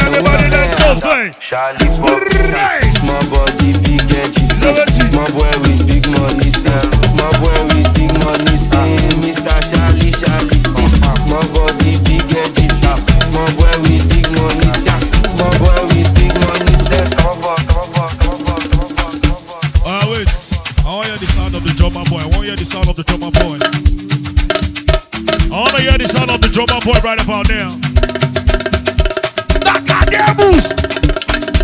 Everybody, let's go, say. Small body, big edges. Small boy with big money, small boy with big money, Mr. Charlie, small body, big edges. Small boy with big money, small boy with big money, wait. I want to hear the sound of the drummer boy. I want to hear the sound of the drummer boy. I want to hear the sound of the drummer boy right about now. Nakadebus!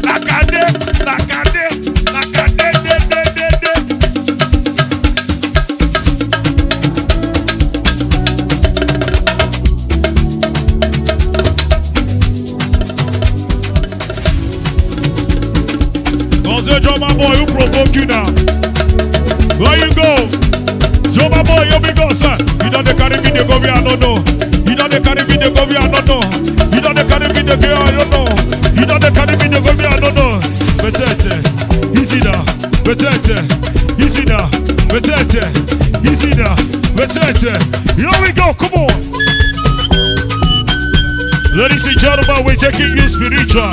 Nakade. Don't say drummer boy, who provoke you now? Where you go? Drummer boy, here we go, sir. You know the Caribbean, they go, we are no. You know the Caribbean, they go, we are no. You know the Caribbean, they go, I don't know. You know the Caribbean, they go, we are no. Betete, easy now. Betete, easy now. Betete, easy now. Betete. Here we go, come on. Ladies and gentlemen, we're taking you spiritual.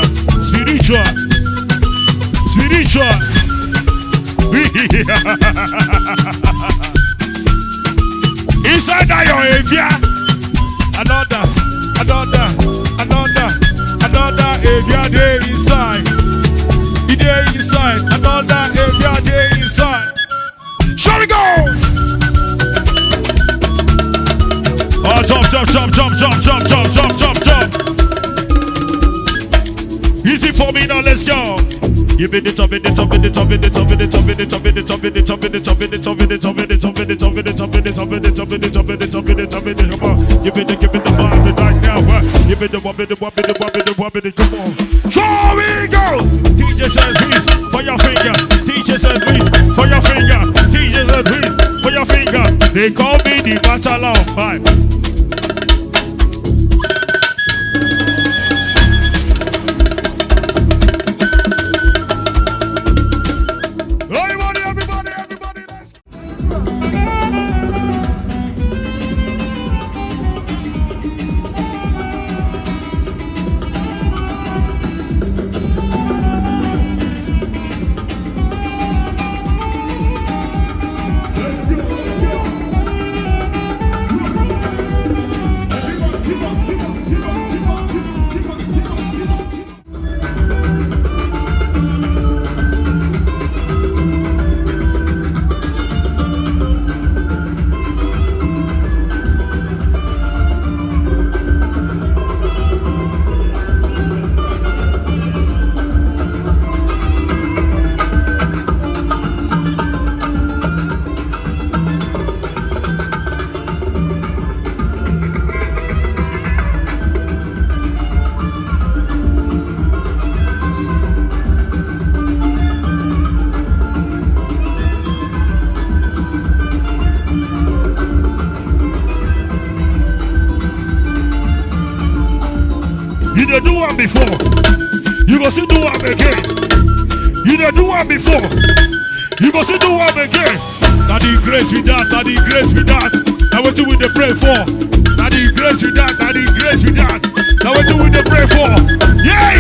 Inside that your avia. Another avia day inside. The day inside. Another avia day inside. Shall we go? Oh, jump. Easy for me now, let's go. You been it up. You been the right now. You been the wobble, come on. Here we go. DJ said please for your finger. DJ said please for your finger. DJ said please for your finger. They call me the Battle of Five. You do one before. You go see do one again. You do one before. You go see do one again. Now the grace with that. Now what you with the pray for? Now the grace with that. Now what you with the pray for? Yeah.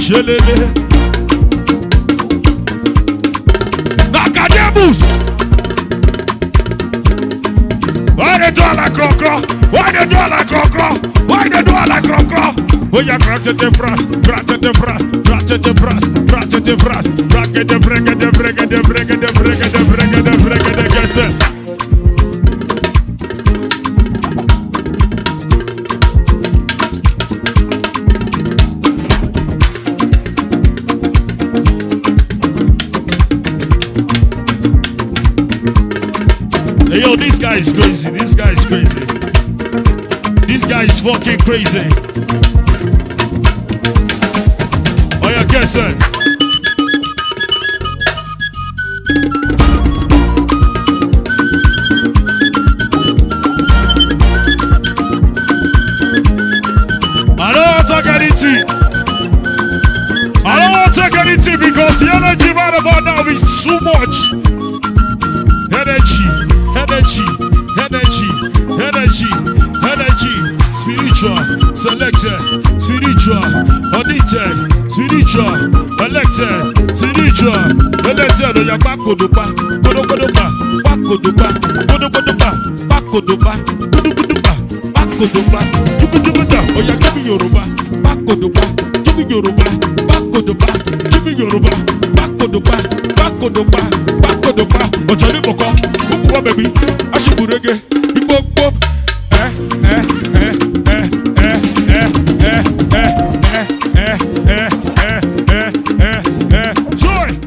Shelele. Nakadebus. Why they do like crocro? Why they do like crocro? Oh yeah, the Hey, yo, this guy is crazy. This guy is fucking crazy. Oh yeah, guess it. spiritual, selected, spiritual, audited, spiritual, elected, spiritual, elected. Oya bakodoba, kodokodoba, bakodoba, kodokodoba, bakodoba, kodokodoba, bakodoba, yukudubuda. Oya give me Yoruba, bakodoba, give me Yoruba, bakodoba, give me Yoruba, bakodoba, bakodoba, bakodoba. Ochani boko, kukuwa baby, ashiburege, ibok bok. Joy!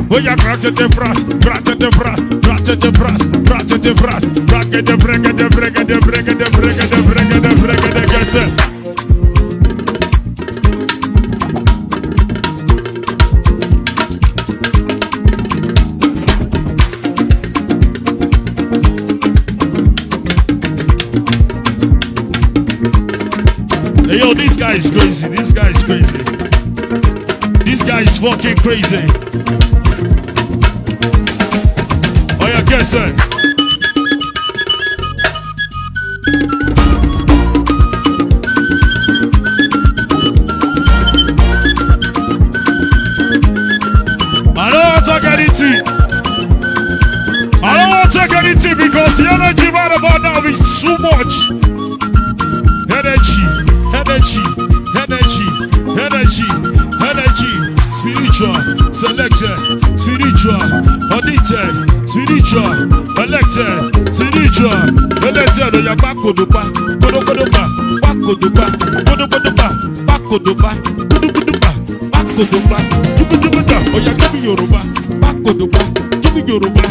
Oh yeah, gratte de bras, gratte de bras, gratte de bras, gratte de bras, braque de brega de brega de brega de brega de brega de brega de gese. Hey yo, this guy is crazy. This guy is crazy. This guy is fucking crazy. Oh yeah, guess it. I don't want to take anything. I don't want to take anything because the energy right about now is too much. Energy, energy, energy, energy, energy, spiritual, selected, spiritual, audited, spiritual, elected, spiritual, elected. Oya bakodoba, kodokodoba, bakodoba, kodokodoba, bakodoba, kodokodoba, bakodoba, yukudubuda. Oya give me Yoruba, bakodoba, give me Yoruba,